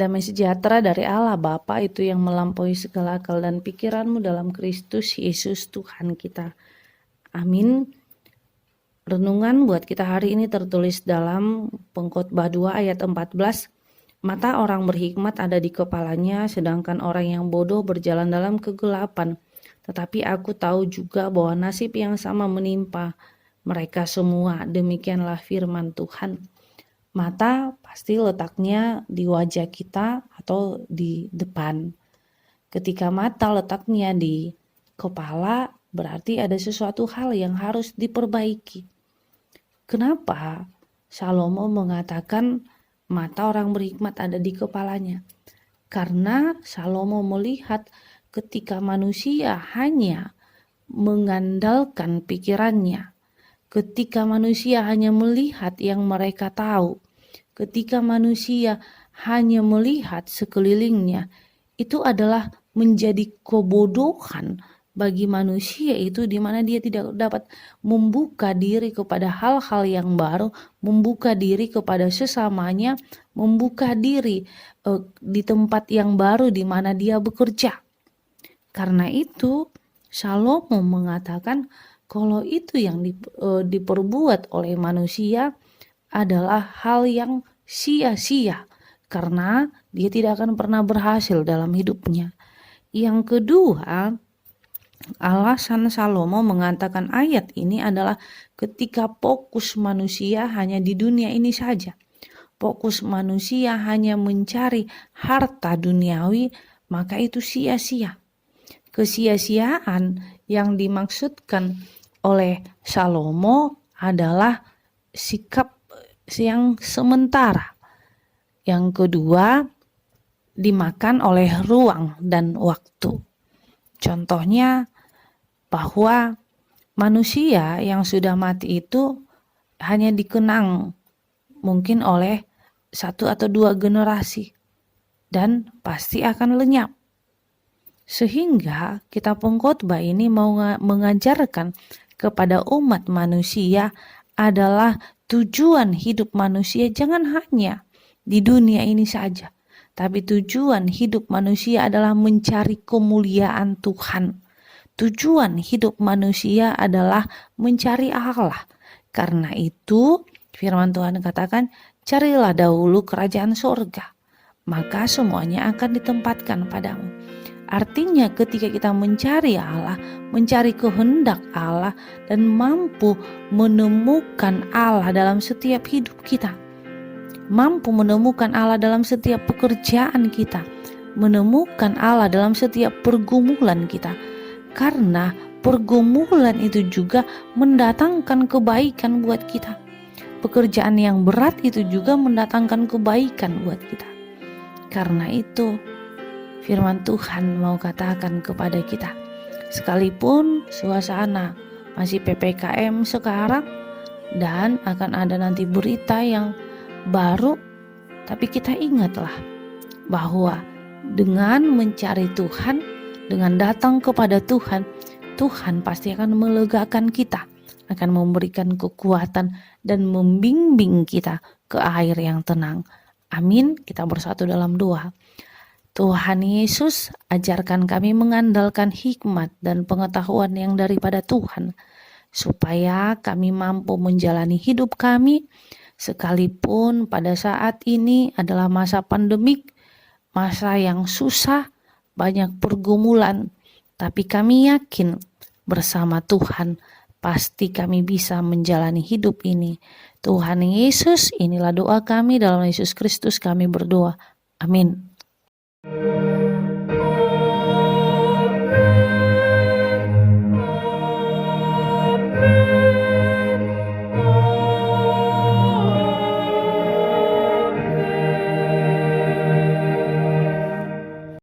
Damai sejahtera dari Allah Bapa itu yang melampaui segala akal dan pikiranmu dalam Kristus Yesus Tuhan kita. Amin. Renungan buat kita hari ini tertulis dalam Pengkhotbah 2 ayat 14. Mata orang berhikmat ada di kepalanya, sedangkan orang yang bodoh berjalan dalam kegelapan. Tetapi aku tahu juga bahwa nasib yang sama menimpa mereka semua. Demikianlah firman Tuhan. Mata pasti letaknya di wajah kita atau di depan. Ketika mata letaknya di kepala, berarti ada sesuatu hal yang harus diperbaiki. Kenapa Salomo mengatakan mata orang berhikmat ada di kepalanya? Karena Salomo melihat ketika manusia hanya mengandalkan pikirannya, ketika manusia hanya melihat yang mereka tahu, ketika manusia hanya melihat sekelilingnya, itu adalah menjadi kebodohan bagi manusia itu, di mana dia tidak dapat membuka diri kepada hal-hal yang baru, membuka diri kepada sesamanya, membuka diri di tempat yang baru di mana dia bekerja. Karena itu Salomo mengatakan kalau itu yang diperbuat oleh manusia adalah hal yang sia-sia, karena dia tidak akan pernah berhasil dalam hidupnya. Yang kedua, alasan Salomo mengatakan ayat ini adalah ketika fokus manusia hanya di dunia ini saja. Fokus manusia hanya mencari harta duniawi, maka itu sia-sia. Kesia-siaan yang dimaksudkan oleh Salomo adalah sikap yang sementara. Yang kedua, dimakan oleh ruang dan waktu. Contohnya bahwa manusia yang sudah mati itu hanya dikenang mungkin oleh 1 atau 2 generasi dan pasti akan lenyap. Sehingga kitab Pengkhotbah ini mau mengajarkan kepada umat manusia adalah tujuan hidup manusia jangan hanya di dunia ini saja, tapi tujuan hidup manusia adalah mencari kemuliaan Tuhan. Tujuan hidup manusia adalah mencari Allah. Karena itu firman Tuhan katakan, carilah dahulu kerajaan surga, maka semuanya akan ditempatkan padamu. Artinya ketika kita mencari Allah, mencari kehendak Allah, dan mampu menemukan Allah dalam setiap hidup kita, mampu menemukan Allah dalam setiap pekerjaan kita, menemukan Allah dalam setiap pergumulan kita, karena pergumulan itu juga mendatangkan kebaikan buat kita. Pekerjaan yang berat itu juga mendatangkan kebaikan buat kita. Karena itu firman Tuhan mau katakan kepada kita, sekalipun suasana masih PPKM sekarang dan akan ada nanti berita yang baru, tapi kita ingatlah bahwa dengan mencari Tuhan, dengan datang kepada Tuhan, Tuhan pasti akan melegakan kita, akan memberikan kekuatan dan membimbing kita ke air yang tenang. Amin. Kita bersatu dalam doa. Tuhan Yesus, ajarkan kami mengandalkan hikmat dan pengetahuan yang daripada Tuhan, supaya kami mampu menjalani hidup kami, sekalipun pada saat ini adalah masa pandemik, masa yang susah, banyak pergumulan, tapi kami yakin bersama Tuhan pasti kami bisa menjalani hidup ini. Tuhan Yesus, inilah doa kami, dalam Yesus Kristus kami berdoa. Amin.